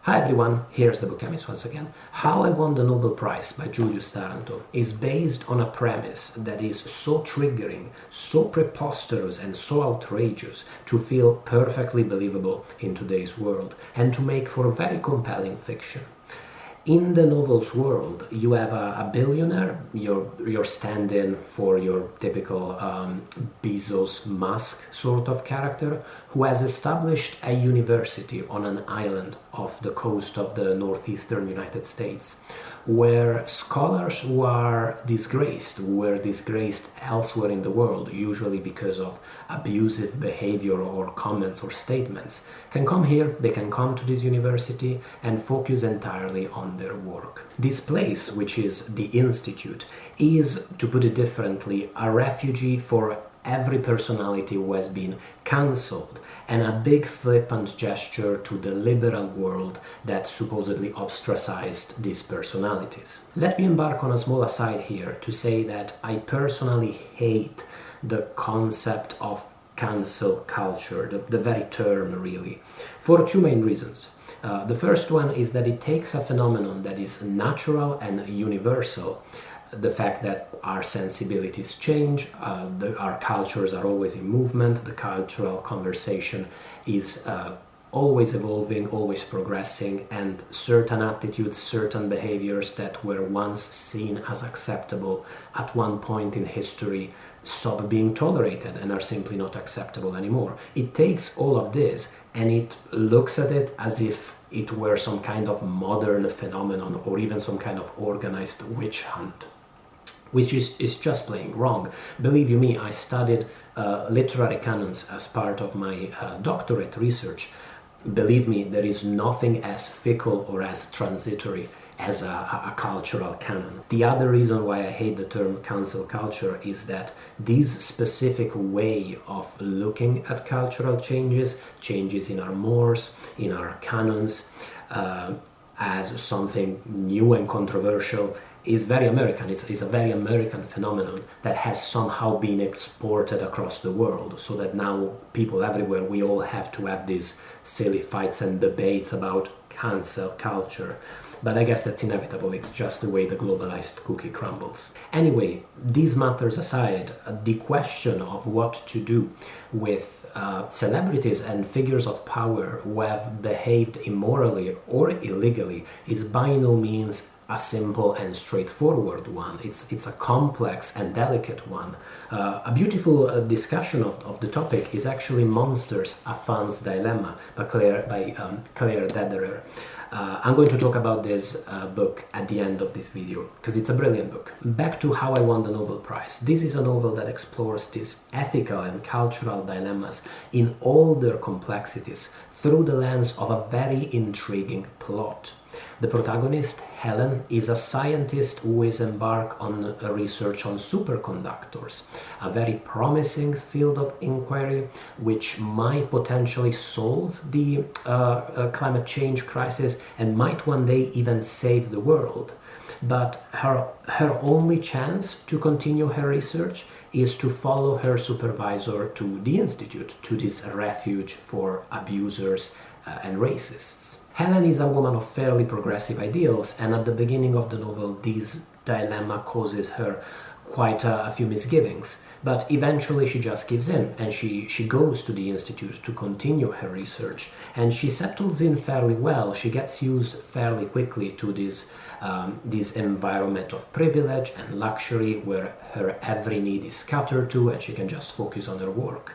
Hi everyone, here's the Book Chemist once again. How I Won the Nobel Prize by Julius Taranto is based on a premise that is so triggering, so preposterous and so outrageous to feel perfectly believable in today's world and to make for very compelling fiction. In the novel's world, you have a billionaire, you're stand-in for your typical Bezos Musk sort of character, who has established a university on an island off the coast of the northeastern United States, where scholars who were disgraced elsewhere in the world, usually because of abusive behavior or comments or statements, can come here, they can come to this university and focus entirely on their work. This place, which is the Institute, is, to put it differently, a refugee for every personality who has been cancelled, and a big flippant gesture to the liberal world that supposedly ostracized these personalities. Let me embark on a small aside here to say that I personally hate the concept of cancel culture, the very term really, for two main reasons. The first one is that it takes a phenomenon that is natural and universal, the fact that our sensibilities change, our cultures are always in movement, the cultural conversation is always evolving, always progressing, and certain attitudes, certain behaviors that were once seen as acceptable at one point in history stop being tolerated and are simply not acceptable anymore. It takes all of this and it looks at it as if it were some kind of modern phenomenon or even some kind of organized witch hunt, which is just plain wrong. Believe you me, I studied literary canons as part of my doctorate research. Believe me, there is nothing as fickle or as transitory as a cultural canon. The other reason why I hate the term cancel culture is that this specific way of looking at cultural changes in our mores, in our canons, as something new and controversial, is very American. It's a very American phenomenon that has somehow been exported across the world, so that now people everywhere, we all have to have these silly fights and debates about cancel culture. But I guess that's inevitable, it's just the way the globalized cookie crumbles. Anyway, these matters aside, the question of what to do with celebrities and figures of power who have behaved immorally or illegally is by no means a simple and straightforward one. It's a complex and delicate one. A beautiful discussion of the topic is actually Monsters, A Fan's Dilemma by Claire Dederer. I'm going to talk about this book at the end of this video, because it's a brilliant book. Back to How I Won the Nobel Prize. This is a novel that explores these ethical and cultural dilemmas in all their complexities through the lens of a very intriguing plot. The protagonist, Helen, is a scientist who is embarked on a research on superconductors, a very promising field of inquiry which might potentially solve the climate change crisis and might one day even save the world. But her only chance to continue her research is to follow her supervisor to the Institute, to this refuge for abusers and racists. Helen is a woman of fairly progressive ideals, and at the beginning of the novel this dilemma causes her quite a few misgivings. But eventually she just gives in and she goes to the Institute to continue her research, and she settles in fairly well. She gets used fairly quickly to this environment of privilege and luxury where her every need is catered to and she can just focus on her work.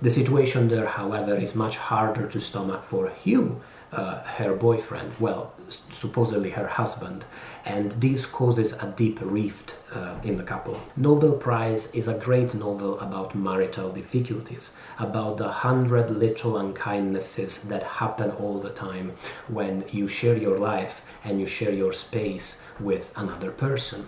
The situation there, however, is much harder to stomach for Hugh, her boyfriend, well, supposedly her husband, and this causes a deep rift in the couple. Nobel Prize is a great novel about marital difficulties, about the 100 little unkindnesses that happen all the time when you share your life and you share your space with another person.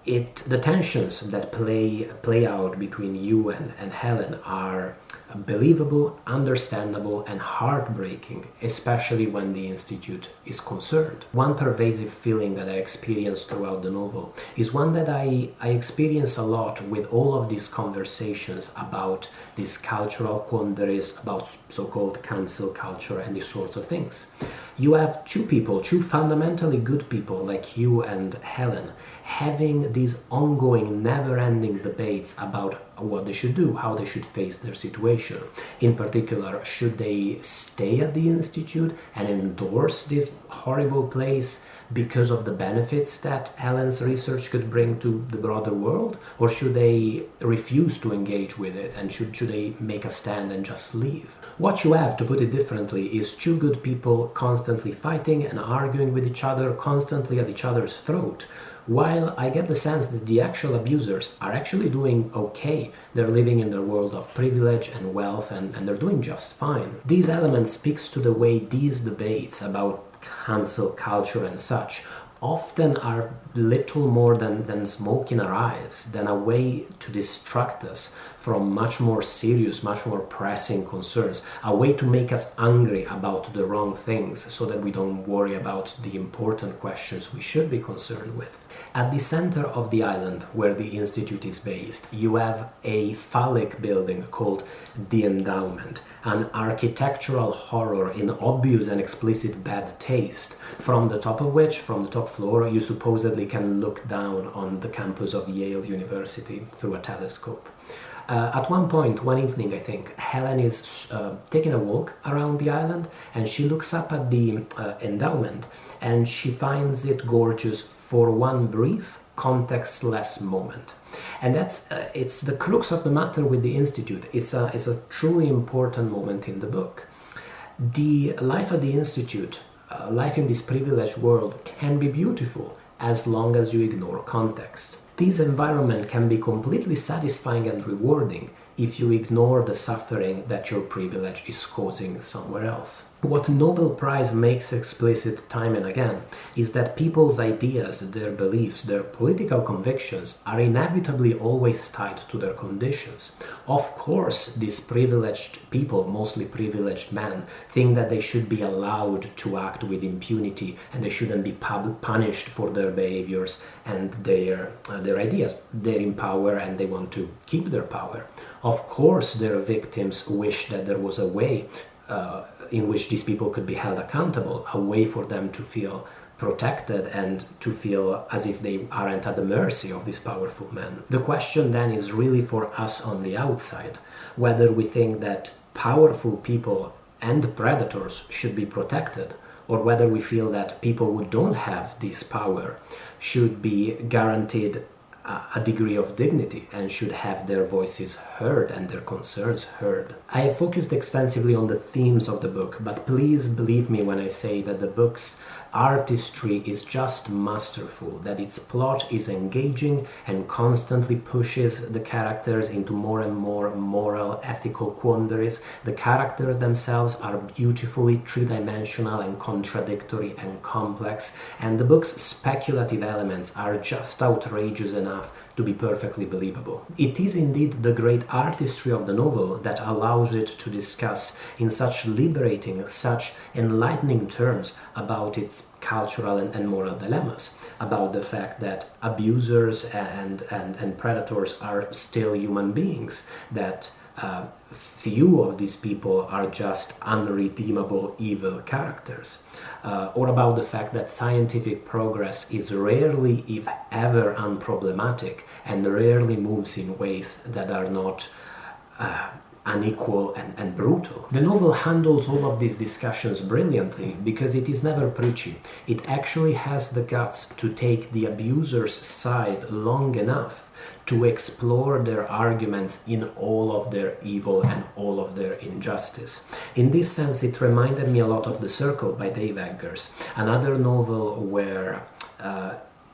the tensions that play out between you and Helen are believable, understandable, and heartbreaking, especially when the Institute is concerned. One pervasive feeling that I experience throughout the novel is one that I experience a lot with all of these conversations about these cultural quandaries, about so-called cancel culture and these sorts of things. You have two people, two fundamentally good people like you and Helen, having these ongoing, never-ending debates about what they should do, how they should face their situation. In particular, should they stay at the Institute and endorse this horrible place because of the benefits that Helen's research could bring to the broader world? Or should they refuse to engage with it, and should they make a stand and just leave? What you have, to put it differently, is two good people constantly fighting and arguing with each other, constantly at each other's throat. While I get the sense that the actual abusers are actually doing okay. They're living in their world of privilege and wealth, and they're doing just fine. These elements speaks to the way these debates about cancel culture and such often are little more than smoke in our eyes, than a way to distract us from much more serious, much more pressing concerns, a way to make us angry about the wrong things so that we don't worry about the important questions we should be concerned with. At the center of the island where the Institute is based, you have a phallic building called the Endowment, an architectural horror in obvious and explicit bad taste, from the top of which, from the top floor, you supposedly can look down on the campus of Yale University through a telescope. At one point, one evening, I think, Helen is taking a walk around the island, and she looks up at the endowment, and she finds it gorgeous for one brief, contextless moment. And it's the crux of the matter with the Institute. It's a truly important moment in the book. The life at the Institute, life in this privileged world, can be beautiful as long as you ignore context. This environment can be completely satisfying and rewarding if you ignore the suffering that your privilege is causing somewhere else. What Nobel Prize makes explicit time and again is that people's ideas, their beliefs, their political convictions are inevitably always tied to their conditions. Of course, these privileged people, mostly privileged men, think that they should be allowed to act with impunity and they shouldn't be punished for their behaviors and their ideas. They're in power and they want to keep their power. Of course, their victims wish that there was a way in which these people could be held accountable, a way for them to feel protected and to feel as if they aren't at the mercy of these powerful men. The question then is really for us on the outside, whether we think that powerful people and predators should be protected, or whether we feel that people who don't have this power should be guaranteed a degree of dignity and should have their voices heard and their concerns heard. I have focused extensively on the themes of the book, but please believe me when I say that the book's artistry is just masterful, that its plot is engaging and constantly pushes the characters into more and more moral, ethical quandaries. The characters themselves are beautifully three-dimensional and contradictory and complex, and the book's speculative elements are just outrageous enough to be perfectly believable. It is indeed the great artistry of the novel that allows it to discuss in such liberating, such enlightening terms about its cultural and moral dilemmas, about the fact that abusers and predators are still human beings, that few of these people are just unredeemable evil characters, or about the fact that scientific progress is rarely, if ever, unproblematic and rarely moves in ways that are not unequal and brutal. The novel handles all of these discussions brilliantly because it is never preachy. It actually has the guts to take the abuser's side long enough to explore their arguments in all of their evil and all of their injustice. In this sense, it reminded me a lot of The Circle by Dave Eggers, another novel where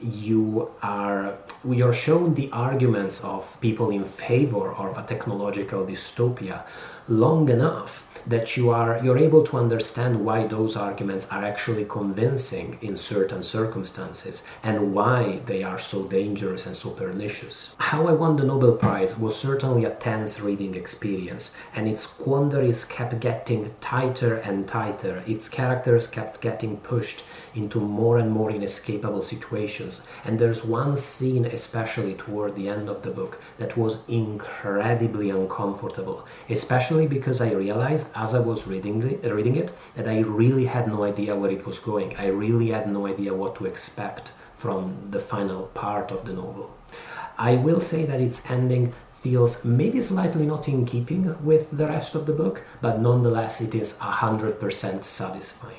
you're shown the arguments of people in favor of a technological dystopia, long enough that you're able to understand why those arguments are actually convincing in certain circumstances and why they are so dangerous and so pernicious. How I Won the Nobel Prize was certainly a tense reading experience, and its quandaries kept getting tighter and tighter. Its characters kept getting pushed into more and more inescapable situations, and there's one scene especially toward the end of the book that was incredibly uncomfortable, especially because I realized as I was reading it that I really had no idea where it was going. I really had no idea what to expect from the final part of the novel. I will say that its ending feels maybe slightly not in keeping with the rest of the book, but nonetheless it is 100% satisfying.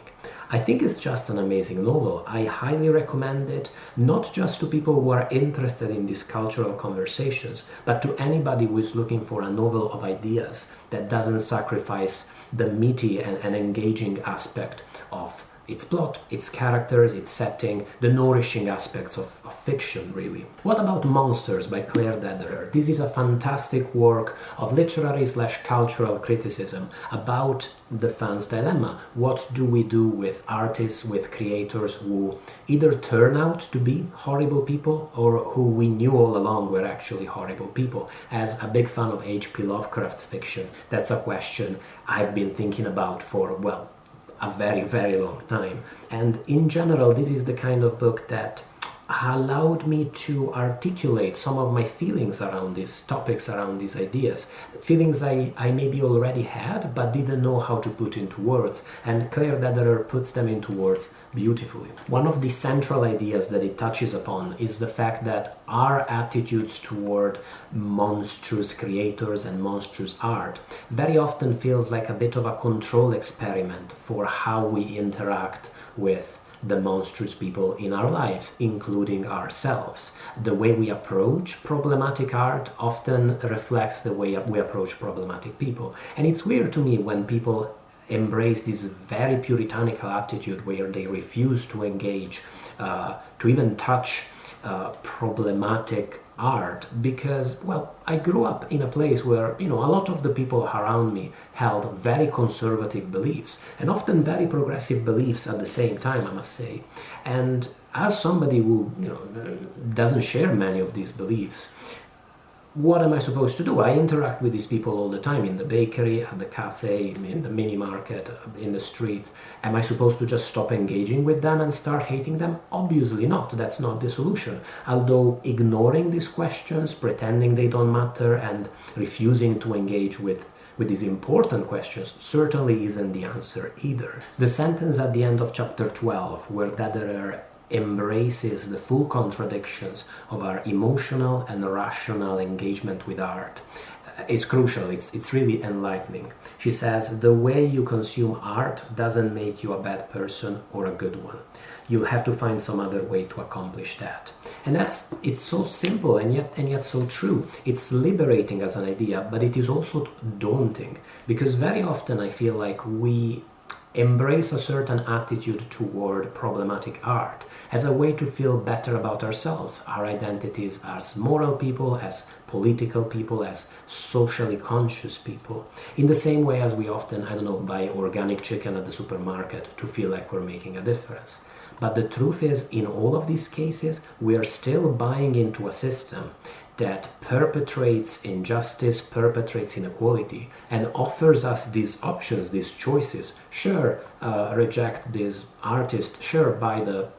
I think it's just an amazing novel. I highly recommend it, not just to people who are interested in these cultural conversations, but to anybody who is looking for a novel of ideas that doesn't sacrifice the meaty and engaging aspect of its plot, its characters, its setting, the nourishing aspects of fiction, really. What about Monsters by Claire Dederer? This is a fantastic work of literary/cultural criticism about the fan's dilemma. What do we do with artists, with creators who either turn out to be horrible people or who we knew all along were actually horrible people? As a big fan of H.P. Lovecraft's fiction, that's a question I've been thinking about for, well, a very, very long time. And in general, this is the kind of book that allowed me to articulate some of my feelings around these topics, around these ideas. Feelings I maybe already had, but didn't know how to put into words. And Claire Dederer puts them into words beautifully. One of the central ideas that it touches upon is the fact that our attitudes toward monstrous creators and monstrous art very often feels like a bit of a control experiment for how we interact with the monstrous people in our lives, including ourselves. The way we approach problematic art often reflects the way we approach problematic people. And it's weird to me when people embrace this very puritanical attitude where they refuse to engage, to even touch problematic art, because, well, I grew up in a place where, a lot of the people around me held very conservative beliefs, and often very progressive beliefs at the same time, I must say. And as somebody who, doesn't share many of these beliefs, what am I supposed to do? I interact with these people all the time, in the bakery, at the cafe, in the mini market, in the street. Am I supposed to just stop engaging with them and start hating them? Obviously not. That's not the solution. Although ignoring these questions, pretending they don't matter, and refusing to engage with these important questions certainly isn't the answer either. The sentence at the end of chapter 12, where Dederer embraces the full contradictions of our emotional and rational engagement with art, is crucial. It's really enlightening. She says, the way you consume art doesn't make you a bad person or a good one. You'll have to find some other way to accomplish that. And it's so simple and yet so true. It's liberating as an idea, but it is also daunting, because very often I feel like we embrace a certain attitude toward problematic art as a way to feel better about ourselves, our identities as moral people, as political people, as socially conscious people, in the same way as we often, buy organic chicken at the supermarket to feel like we're making a difference. But the truth is, in all of these cases, we are still buying into a system that perpetrates injustice, perpetrates inequality, and offers us these options, these choices. Sure, reject this artist, sure, buy the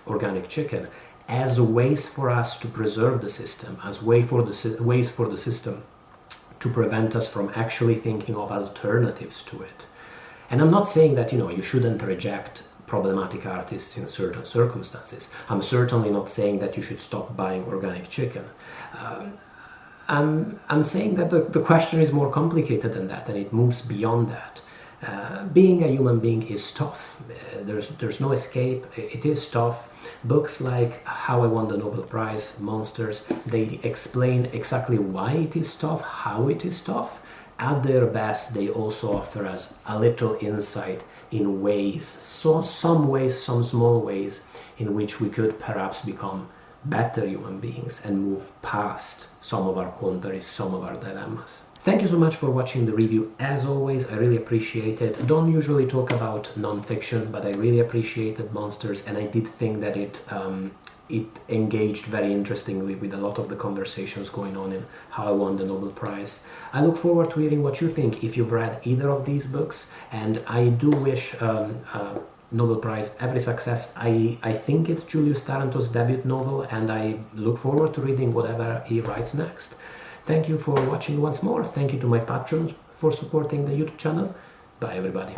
organic chicken, as ways for us to preserve the system, as ways for the system to prevent us from actually thinking of alternatives to it. And I'm not saying that, you shouldn't reject problematic artists in certain circumstances. I'm certainly not saying that you should stop buying organic chicken. I'm saying that the question is more complicated than that, and it moves beyond that. Being a human being is tough. There's no escape. It is tough. Books like How I Won the Nobel Prize, Monsters, they explain exactly why it is tough, how it is tough. At their best, they also offer us a little insight in ways, some small ways, in which we could perhaps become better human beings and move past some of our quandaries, some of our dilemmas. Thank you so much for watching the review. As always, I really appreciate it. Don't usually talk about non-fiction, but I really appreciated Monsters, and I did think that it engaged very interestingly with a lot of the conversations going on in how I won the Nobel Prize. I look forward to hearing what you think if you've read either of these books, and I do wish Nobel Prize every success. I think it's Julius Taranto's debut novel, and I look forward to reading whatever he writes next. Thank you for watching once more. Thank you to my patrons for supporting the YouTube channel. Bye everybody.